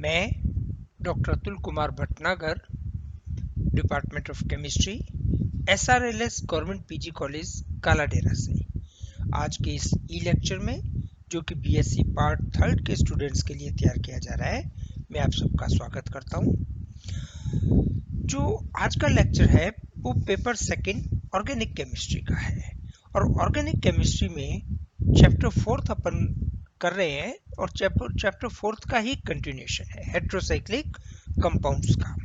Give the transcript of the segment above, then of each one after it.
मैं doctor Atul Kumar Bhatnagar, department of chemistry, SRLS government PG college Kaladera से आज के इस ई लेक्चर में, जो कि BSc पार्ट 3 के स्टूडेंट्स के लिए तैयार किया जा रहा है, मैं आप सबका स्वागत करता हूं। जो आज का लेक्चर है वो पेपर 2 ऑर्गेनिक केमिस्ट्री का है और ऑर्गेनिक केमिस्ट्री में चैप्टर 4 अपन कर रहे हैं और चैप्टर 4 का ही कंटिन्यूएशन है हेट्रोसाइक्लिक कंपाउंड्स का।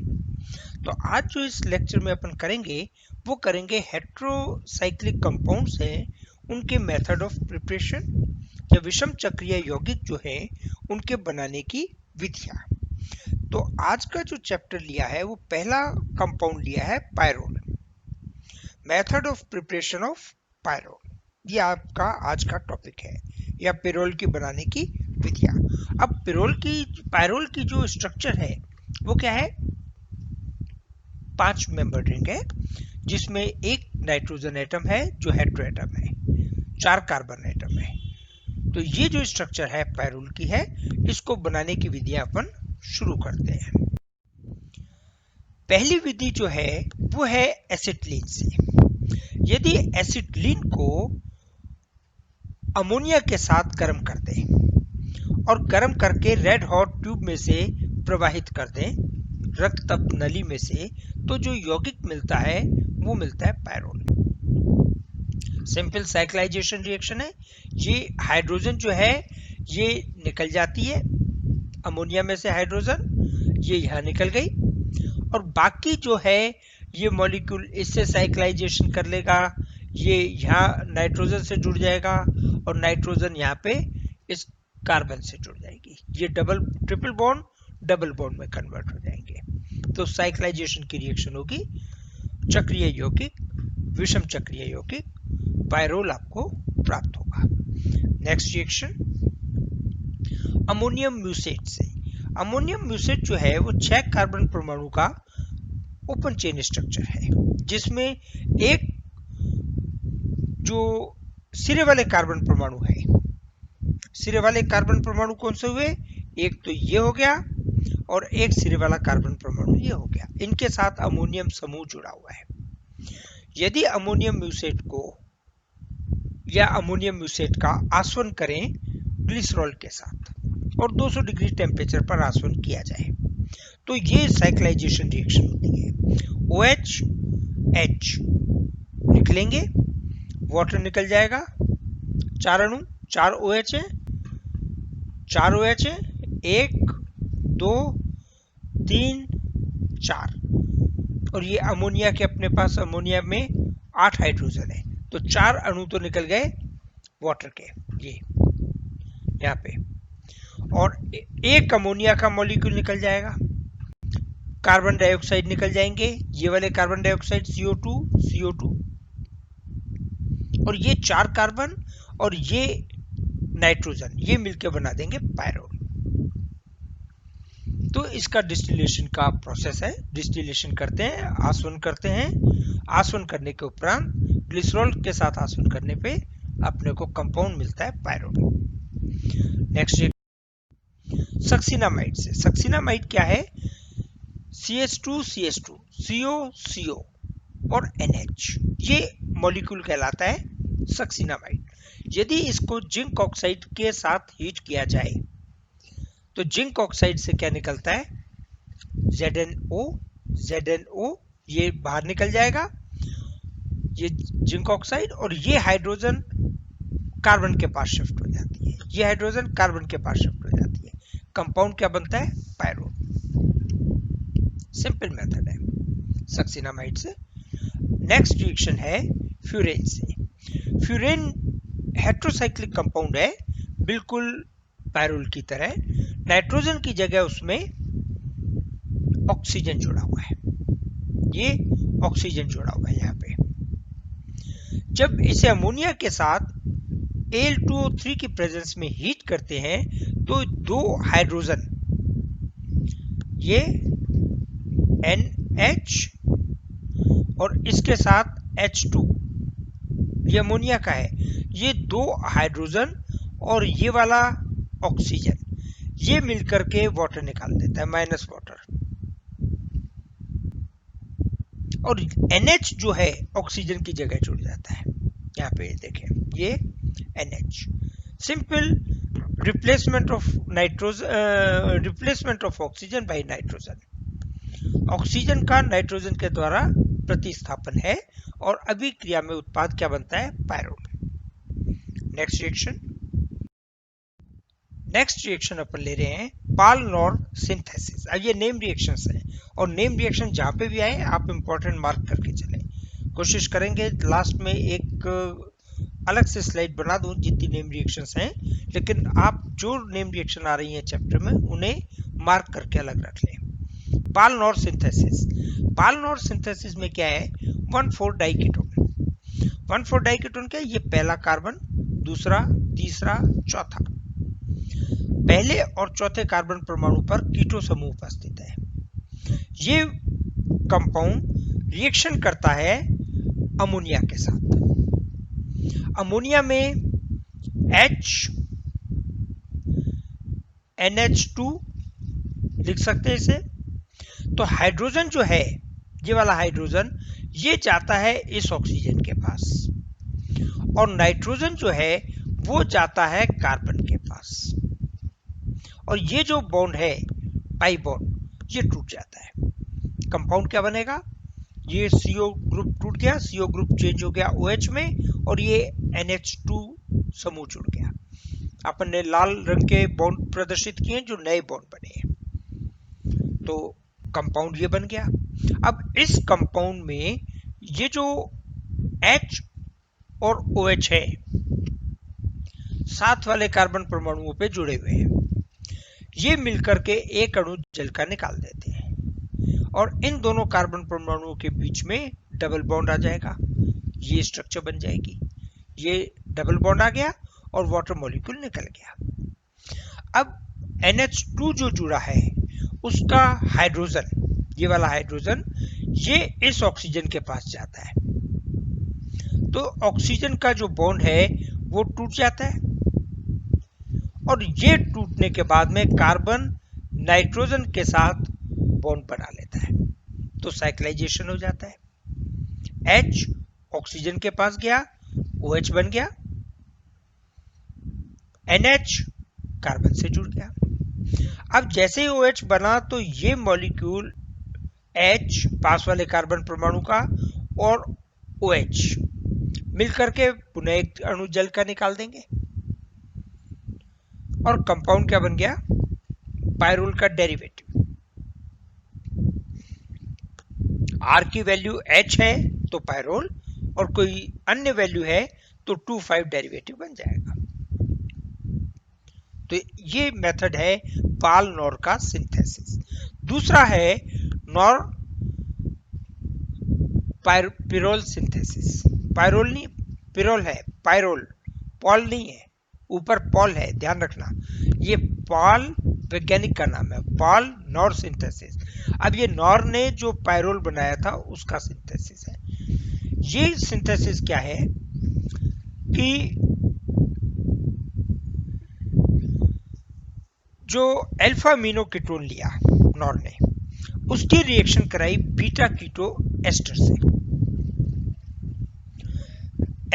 तो आज जो इस लेक्चर में अपन करेंगे वो करेंगे हेट्रोसाइक्लिक कंपाउंड्स हैं, उनके मेथड ऑफ प्रिपरेशन या विषम चक्रीय यौगिक जो है उनके बनाने की विधियां। तो आज का जो चैप्टर लिया है वो पहला कंपाउंड लिया है pyrrole, method of preparation of pyrrole. ये आपका आज का टॉपिक है, या पिरोल की बनाने की विधियां। अब पायरोल की जो स्ट्रक्चर है वो क्या है? 5 मेंबर रिंग है, जिसमें एक नाइट्रोजन एटम है जो हेट्रो एटम है, 4 कार्बन एटम है। तो ये जो स्ट्रक्चर है पायरोल की है, इसको बनाने की विधियां अपन शुरू करते हैं। पहली विधि जो है वो है एसिटिलीन से। यदि एसिटिलीन को अमोनिया के साथ गर्म कर दें और गर्म करके रेड हॉट ट्यूब में से प्रवाहित कर दें, रक्ततप्त नली में से, तो जो यौगिक मिलता है वो मिलता है पायरोल। सिंपल साइक्लाइजेशन रिएक्शन है। ये हाइड्रोजन जो है ये निकल जाती है, अमोनिया में से हाइड्रोजन ये यहां निकल गई, और बाकी जो है ये मॉलिक्यूल इससे साइक्लाइजेशन कर लेगा, ये यहाँ नाइट्रोजन से जुड़ जाएगा और नाइट्रोजन यहाँ पे इस कार्बन से जुड़ जाएगी। ये ट्रिपल बॉन्ड डबल बॉन्ड में कन्वर्ट हो जाएंगे। तो साइक्लाइजेशन की रिएक्शन होगी, चक्रीय यौगिक, विषम चक्रीय यौगिक पायरोल आपको प्राप्त होगा। नेक्स्ट रिएक्शन अमोनियम म्यूसेट से। अमोनियम म्यूसेट जो है वो 6 कार्बन परमाणु का ओपन चेन स्ट्रक्चर है, जिसमें एक जो सिरे वाले कार्बन परमाणु है, सिरे वाले कार्बन परमाणु कौन से हुए? एक तो ये हो गया और एक सिरे वाला कार्बन परमाणु ये हो गया। इनके साथ अमोनियम समूह जुड़ा हुआ है। यदि अमोनियम म्यूसेट को या अमोनियम म्यूसेट का आसवन करें ग्लिसरॉल के साथ और 200 डिग्री टेम्परेचर पर आसवन किया जाए, तो ये साइक्लाइजेशन रिएक्शन होती है। OH H निकलेंगे, वाटर निकल जाएगा, 4 अणु, 4 OH है, 4 OH है, 1 2 3 4, और ये अमोनिया के अपने पास अमोनिया में 8 हाइड्रोजन है, तो 4 अणु तो निकल गए वाटर के, ये यहाँ पे, और एक अमोनिया का मॉलिक्यूल निकल जाएगा। कार्बन डाइऑक्साइड निकल जाएंगे, ये वाले कार्बन डाइऑक्साइड CO2 और ये 4 कार्बन और ये नाइट्रोजन, ये मिलकर बना देंगे पायरोल। तो इसका डिस्टिलेशन का प्रोसेस है। डिस्टिलेशन करते हैं, आसवन करते हैं, आसवन करने के उपरांत ग्लिसरॉल के साथ आसवन करने पे अपने को कंपाउंड मिलता है पायरोल। नेक्स्ट सक्सिनामाइड से। सक्सिनामाइड क्या है? CH2 CO और NH, ये मॉलिक्यूल कहलाता है सक्सिनामाइड। यदि इसको जिंक ऑक्साइड के साथ हीट किया जाए तो जिंक ऑक्साइड से क्या निकलता है? ZNO, ये बाहर निकल जाएगा, ये जिंक ऑक्साइड, और ये हाइड्रोजन कार्बन के पास शिफ्ट हो जाती है, ये हाइड्रोजन कार्बन के पास शिफ्ट हो जाती है। कंपाउंड क्या बनता है? पायरोल। सिंपल मेथड है सक्सिनामाइड से। नेक्स्ट रिएक्शन है फ्यूरेन से। फ्यूरेन हेट्रोसाइक्लिक कंपाउंड है, बिल्कुल पायरोल की तरह। नाइट्रोजन की जगह उसमें ऑक्सीजन जुड़ा हुआ है, ये ऑक्सीजन जुड़ा हुआ है यहाँ पे। जब इसे अमोनिया के साथ Al2O3 की प्रेजेंस में हीट करते हैं तो 2 हाइड्रोजन, ये NH और इसके साथ H2, ये अमोनिया का है, ये 2 हाइड्रोजन और ये वाला ऑक्सीजन, ये मिलकर के वाटर निकाल देता है, माइनस वाटर। और NH जो है ऑक्सीजन की जगह जुड़ जाता है। यहाँ पे देखें ये NH, simple replacement of nitrogen, replacement of oxygen by nitrogen. Oxygen का नाइट्रोजन के द्वारा प्रतिस्थापन है और अभिक्रिया में उत्पाद क्या बनता है, पायरोल। नेक्स्ट रिएक्शन, अपन ले रहे हैं पाल-नॉर सिंथेसिस। अब ये नेम रिएक्शंस है और नेम रिएक्शन जहां पे भी आए आप इंपॉर्टेंट मार्क करके चले। कोशिश करेंगे लास्ट में एक अलग से स्लाइड बना दूं जितनी नेम रिएक्शंस हैं, लेकिन आप जो नेम रिएक्शन आ रही हैं चैप्टर में उन्हें मार्क करके अलग रख लें। पाल-नॉर सिंथेसिस, पाल-नॉर सिंथेसिस में क्या है, 1,4 डाइकीटोन। 1,4 डाइकीटोन क्या है, ये पहला कार्बन, दूसरा, तीसरा, चौथा। पहले और चौथे कार्बन परमाणु पर कीटो समूह उपस्थित है। ये कंपाउंड रिएक्शन करता है अमोनिया के साथ। अमोनिया में H NH2 लिख सकते हैं इसे। तो हाइड्रोजन जो है, ये वाला हाइड्रोजन, ये जाता है इस ऑक्सीजन के पास और नाइट्रोजन जो है वो जाता है कार्बन के पास और ये जो बॉन्ड है, पाई बॉन्ड, ये टूट जाता है। कंपाउंड क्या बनेगा, ये CO ग्रुप टूट गया, CO ग्रुप चेंज हो गया OH में और ये NH2 समूह जुड़ गया। अपन ने लाल रंग के बॉन्ड प्रदर्शित किए जो नए बॉन्ड बने हैं, तो कंपाउंड ये बन गया। अब इस कंपाउंड में ये जो H और OH है साथ वाले कार्बन परमाणुओं पे जुड़े हुए हैं, ये मिलकर के एक अणु जल का निकाल देते हैं और इन दोनों कार्बन परमाणुओं के बीच में डबल बॉन्ड आ जाएगा, ये स्ट्रक्चर बन जाएगी। ये डबल बॉन्ड आ गया और वाटर मॉलिक्यूल निकल गया। अब NH2 जो जुड़ा है उसका हाइड्रोजन, ये वाला हाइड्रोजन, ये इस ऑक्सीजन के पास जाता है, तो ऑक्सीजन का जो बॉन्ड है वो टूट जाता है और ये टूटने के बाद में कार्बन नाइट्रोजन के साथ बॉन्ड बना लेता है, तो साइक्लाइजेशन हो जाता है। H ऑक्सीजन के पास गया, OH बन गया, NH कार्बन से जुड़ गया। अब जैसे ही OH बना तो ये मॉलिक्यूल H पास वाले कार्बन परमाणु का और OH मिलकर के पुनः एक अणु जल का निकाल देंगे और कंपाउंड क्या बन गया, पायरोल का डेरिवेटिव। R की वैल्यू H है तो पायरोल और कोई अन्य वैल्यू है तो 2,5 डेरिवेटिव बन जाएगा। तो ये मेथड है पाल-नॉर का सिंथेसिस। दूसरा है नॉर पिरोल सिंथेसिस। पायरोल नहीं, पिरोल है, पायरोल, पॉल नहीं है, ऊपर पॉल है, ध्यान रखना। ये पॉल वैज्ञानिक का नाम है, पॉल नॉर सिंथेसिस। अब ये नॉर ने जो पायरोल बनाया था उसका सिंथेसिस है। ये सिंथेसिस क्या है कि जो अल्फा अमीनो कीटोन लिया नॉर ने, उसकी रिएक्शन कराई बीटा कीटो एस्टर से।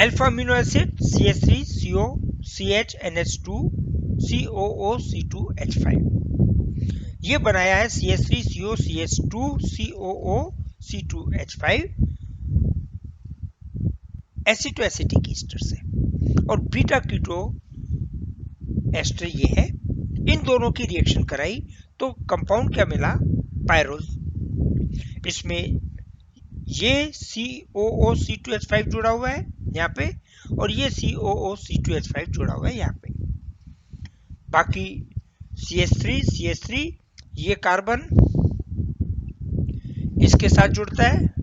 Alpha amino acid CH3CO CH NH2 COO C2H5, ये बनाया है CH3CO CH2 COO C2H5 एसिटो acetic Easter से, और बीटा कीटो एस्टर ये है। इन दोनों की रिएक्शन कराई तो कंपाउंड क्या मिला, पायरोल। इसमें ये COO C2H5 जुड़ा हुआ है यहाँ पे और ये COO C2H5 जुड़ा हुआ है यहाँ पे। बाकी CH3 ये कार्बन इसके साथ जुड़ता है,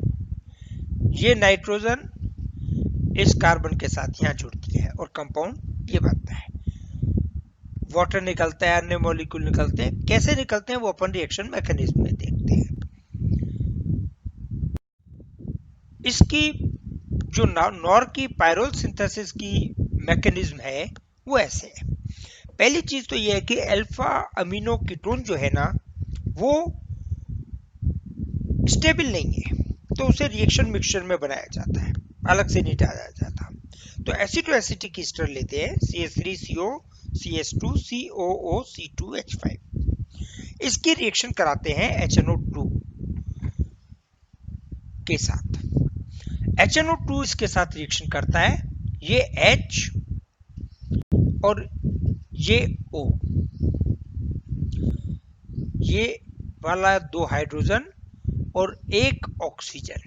ये नाइट्रोजन इस कार्बन के साथ यहाँ जुड़ती है और कंपाउंड ये बनता है। वाटर निकलता है, अन्य मॉलिक्यूल निकलते हैं, कैसे निकलते हैं वो अपन रिएक्शन मैकेनिज्म में देखते हैं। इसकी जो नॉर की पायरोल सिंथेसिस की मैकेनिज्म है वो ऐसे है। पहली चीज तो ये है कि अल्फा अमीनो कीटोन जो है ना वो स्टेबल नहीं है, तो उसे रिएक्शन मिक्सचर में बनाया जाता है, अलग से नहीं डाला जाता। तो एसिटो एसिटिक ईस्टर लेते हैं CH3CO CH2 COO C2H5, इसकी रिएक्शन कराते हैं HNO2 के साथ। HNO2 इसके साथ रिएक्शन करता है, ये H और ये O, ये वाला 2 हाइड्रोजन और 1 ऑक्सीजन,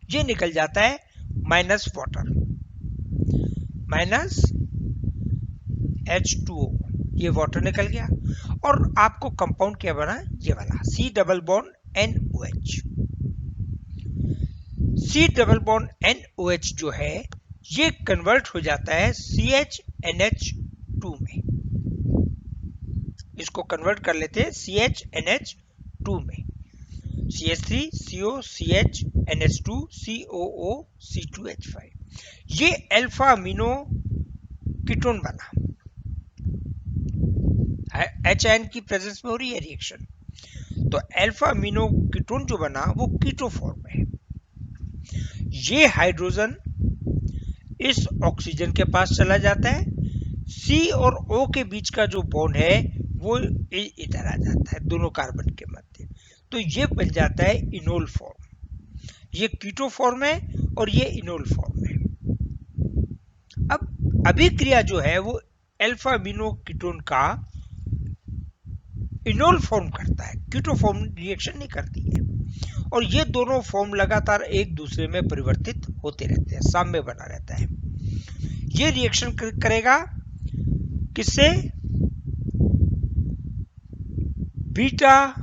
ये निकल जाता है माइनस वाटर, माइनस H2O, ये वाटर निकल गया। और आपको कंपाउंड क्या बना, ये वाला C double bond NOH। C double bond NOH जो है ये कन्वर्ट हो जाता है CHNH2 में, इसको कन्वर्ट कर लेते हैं CHNH2 में, CH3CO CHNH2 COO C2H5, ये अल्फा अमीनो कीटोन बना, HN की प्रेजेंस में हो रही है रिएक्शन। तो अल्फा अमीनो कीटोन जो बना वो कीटो फॉर्म है। ये हाइड्रोजन इस ऑक्सीजन के पास चला जाता है, C और O के बीच का जो बॉन्ड है वो इधर आ जाता है दोनों कार्बन के मध्य, तो ये बन जाता है इनोल फॉर्म। ये कीटो फॉर्म है और ये इनोल फॉर्म है। अब अभिक्रिया जो है वो अल्फा अमीनो कीटोन का इनोल फॉर्म करता है, कीटो फॉर्म रिएक्शन नहीं करती है, और ये दोनों फॉर्म लगातार एक दूसरे में परिवर्तित होते रहते हैं, साम्य बना रहता है। ये रिएक्शन करेगा किससे, बीटा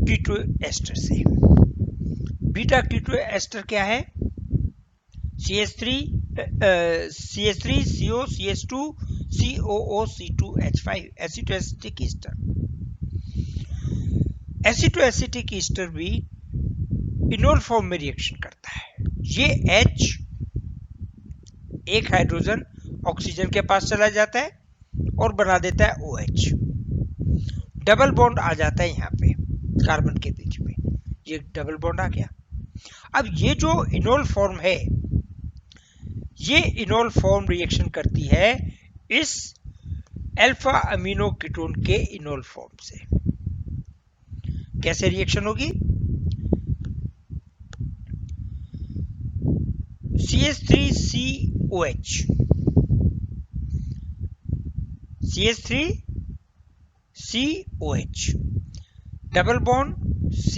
कीटो एस्टर से। बीटा कीटो एस्टर क्या है, CH3CO CH2 COO C2H5, एसिटो acetic Easter. एसिटो acetic Easter भी इनोल फॉर्म में रिएक्शन करता है। ये H, एक हाइड्रोजन ऑक्सीजन के पास चला जाता है और बना देता है OH, डबल बॉन्ड आ जाता है यहाँ पे कार्बन के बीच में, ये डबल बॉन्ड आ गया। अब ये जो इनोल फॉर्म है, ये इनोल फॉर्म रिएक्शन करती है इस अल्फा अमीनो कीटोन के इनोल फॉर्म से। कैसे रिएक्शन होगी, CH3COH, CH3COH, double bond C,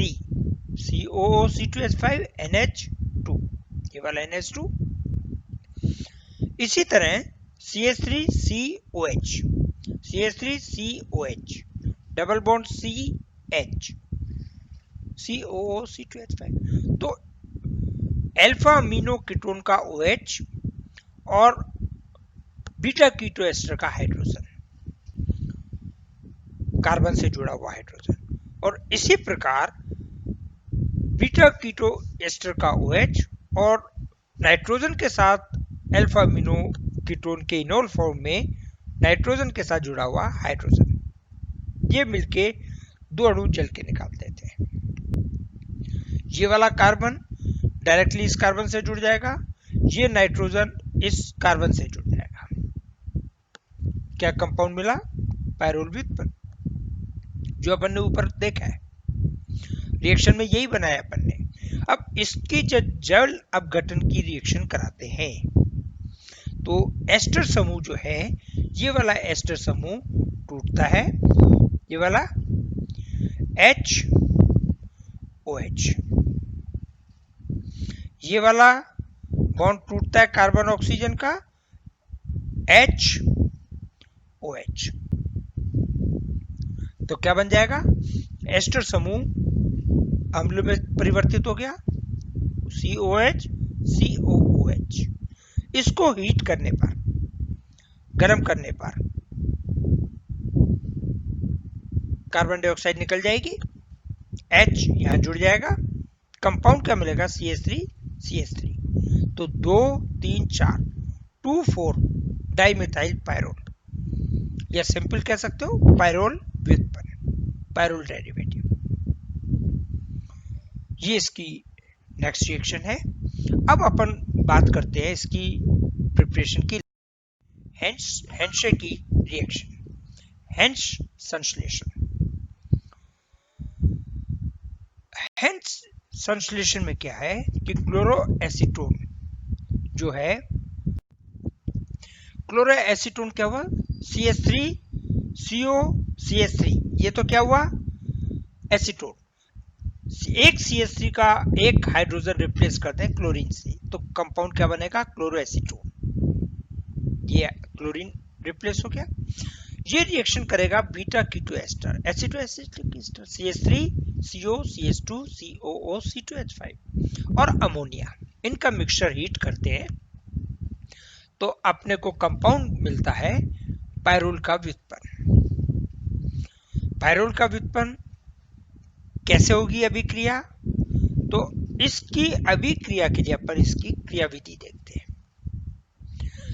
COO C2H5 NH2, ये वाला NH2। इसी तरह CH3COH, CH3COH, double bond CH, COO C2H5। तो अल्फा अमीनो कीटोन का OH और बीटा कीटो एस्टर का हाइड्रोजन, कार्बन से जुड़ा हुआ हाइड्रोजन, और इसी प्रकार बीटा कीटो एस्टर का OH और नाइट्रोजन के साथ अल्फा अमीनो कीटोन के इनोल फॉर्म में नाइट्रोजन के साथ जुड़ा हुआ हाइड्रोजन, ये मिलके दो अणु जल के निकालते थे। ये वाला कार्बन डायरेक्टली इस कार्बन से जुड़ जाएगा, ये नाइट्रोजन इस कार्बन से जुड़ जाएगा। क्या कंपाउंड मिला, पायरोल व्युत्पन्न, जो अपन ने ऊपर देखा है रिएक्शन में यही बनाया अपन ने। अब इसकी जल अपघटन की रिएक्शन कराते हैं तो एस्टर समूह जो है, ये वाला एस्टर समूह टूटता है, ये वाला HOH, ये वाला बॉन्ड टूटता है कार्बन ऑक्सीजन का, HOH। तो क्या बन जाएगा, एस्टर समूह अम्ल में परिवर्तित हो गया, COH COOH। इसको हीट करने पर, गर्म करने पर कार्बन डाइऑक्साइड निकल जाएगी, H यहां जुड़ जाएगा, कंपाउंड क्या मिलेगा, CH3 CH3। तो 2 3 4 2 4 डाइमिथाइल पायरोल, या सिंपल कह सकते हो पायरोल व्युत्पन्न, पायरोल डेरिवेटिव। ये इसकी नेक्स्ट रिएक्शन है। अब अपन बात करते हैं इसकी प्रिपरेशन की। हेंस की रिएक्शन, हेंस संश्लेषण। हेंस संश्लेषण में क्या है कि क्लोरोएसीटोन जो है, क्लोरोएसीटोन क्या हुआ, CH3 CO CH3, ये तो क्या हुआ एसीटोन। एक CH3 का एक हाइड्रोजन रिप्लेस करते हैं क्लोरीन से, तो कंपाउंड क्या बनेगा, क्लोरोएसीटोन। ये क्लोरीन रिप्लेस हो गया। ये रिएक्शन करेगा beta keto ester, aceto acetic ester, CH3 CO CH2 COO C2H5 और अमोनिया, इनका मिक्सचर हीट करते हैं तो अपने को कंपाउंड मिलता है पायरोल का व्युत्पन्न। पायरोल का व्युत्पन्न कैसे होगी अभिक्रिया, तो इसकी अभिक्रिया के लिए अपन इसकी क्रियाविधि देखते हैं।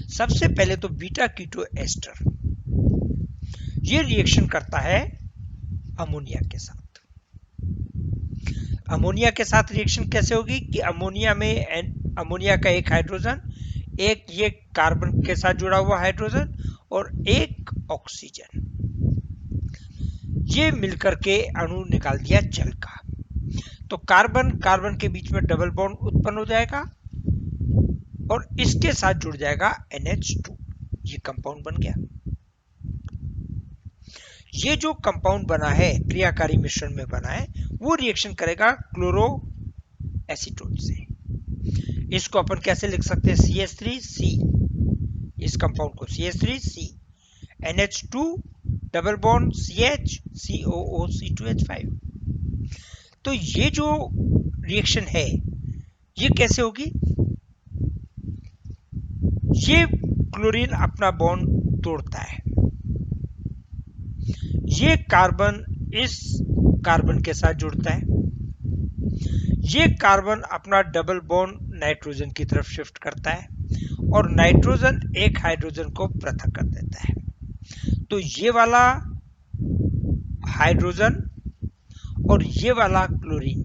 सबसे पहले तो बीटा कीटो एस्टर ये रिएक्शन करता है अमोनिया के साथ। अमोनिया के साथ रिएक्शन कैसे होगी कि अमोनिया में अमोनिया का एक हाइड्रोजन, एक ये कार्बन के साथ जुड़ा हुआ हाइड्रोजन और एक ऑक्सीजन, ये मिलकर के अणु निकाल दिया जल का। तो कार्बन कार्बन के बीच में डबल बॉन्ड उत्पन्न हो जाएगा और इसके साथ जुड़ जाएगा NH2, ये कंपाउंड बन गया। ये जो कंपाउंड बना है क्रियाकारी मिश्रण में बना है वो रिएक्शन करेगा क्लोरो एसीटोन से। इसको अपन कैसे लिख सकते हैं, CH3C, इस कंपाउंड को CH3C, NH2 double bond CH COO C2H5। तो ये जो रिएक्शन है ये कैसे होगी, ये क्लोरीन अपना बॉन्ड तोड़ता है, ये कार्बन इस कार्बन के साथ जुड़ता है, ये कार्बन अपना डबल बॉन्ड नाइट्रोजन की तरफ शिफ्ट करता है और नाइट्रोजन एक हाइड्रोजन को पृथक कर देता है। तो ये वाला हाइड्रोजन और ये वाला क्लोरीन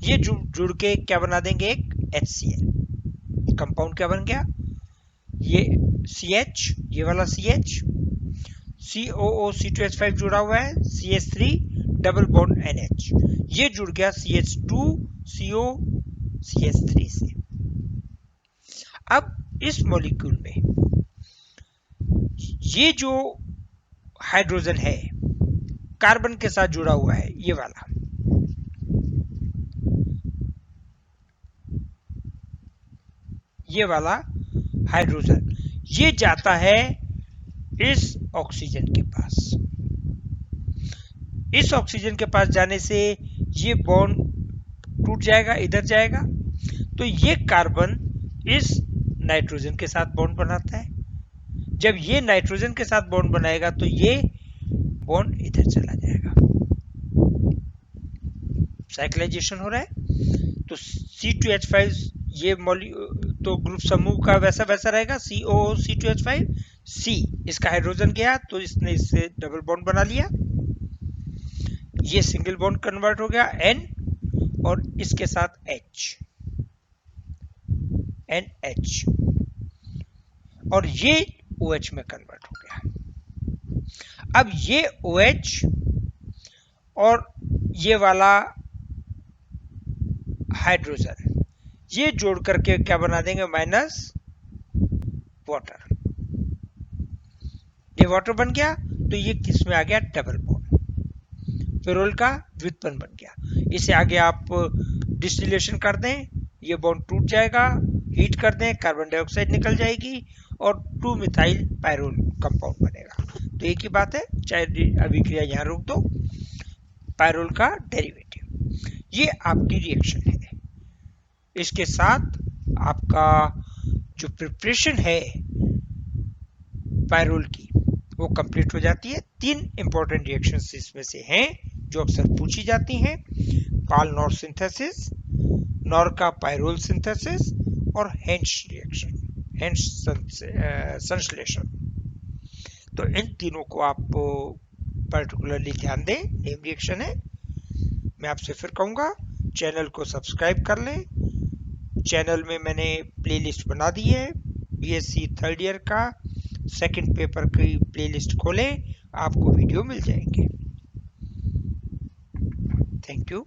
ये जुड़ के क्या बना देंगे, एक HCl कंपाउंड। क्या बन गया, ये CH, ये वाला CH, COO C2H5 जुड़ा हुआ है, CH3 डबल बॉन्ड NH, ये जुड़ गया CH2 CO CH3 से। अब इस मॉलिक्यूल में ये जो हाइड्रोजन है कार्बन के साथ जुड़ा हुआ है, ये वाला, ये वाला हाइड्रोजन ये जाता है इस ऑक्सीजन के पास। इस ऑक्सीजन के पास जाने से ये बॉन्ड टूट जाएगा, इधर जाएगा, तो ये कार्बन इस नाइट्रोजन के साथ बॉन्ड बनाता है। जब ये नाइट्रोजन के साथ बॉन्ड बनाएगा तो ये बॉन्ड इधर चला जाएगा, साइक्लाइजेशन हो रहा है। तो C2H5 ये तो ग्रुप समूह का वैसा वैसा रहेगा, COO C2H5 C, इसका हाइड्रोजन गया तो इसने इससे डबल बॉन्ड बना लिया, ये सिंगल बॉन्ड कन्वर्ट हो गया N और इसके साथ H, NH, और ये OH में कन्वर्ट हो गया। अब ये OH और ये वाला हाइड्रोजन ये जोड़ करके क्या बना देंगे, माइनस वाटर, ये वाटर बन गया तो ये किस में आ गया, डबल बॉन्ड, पेरोल का व्युत्पन्न बन गया। इसे आगे आप डिस्टिलेशन कर दें, ये बॉन्ड टूट जाएगा, हीट कर दें, कार्बन डाइऑक्साइड निकल जाएगी और 2 मिथाइल पायरोल कंपाउंड बनेगा। तो एक ही बात है, चाहे अभिक्रिया यहां रोक दो, पायरोल का डेरिवेटिव, ये आपकी रिएक्शन है। इसके साथ आपका जो प्रिपरेशन है पायरोल की वो कंप्लीट हो जाती है। 3 इंपॉर्टेंट रिएक्शंस इसमें से हैं जो अक्सर पूछी जाती हैं, पाल नॉर सिंथेसिस, नॉर का पायरोल सिंथेसिस और हेंस रिएक्शन। एंड संश्लेषण। तो इन तीनों को आप पर्टिकुलरली ध्यान दें, नेम रिएक्शन है। मैं आपसे फिर कहूंगा चैनल को सब्सक्राइब कर लें। चैनल में मैंने प्लेलिस्ट बना दी है, बीएससी थर्ड ईयर का सेकंड पेपर की प्लेलिस्ट खोलें, आपको वीडियो मिल जाएंगे। Thank you.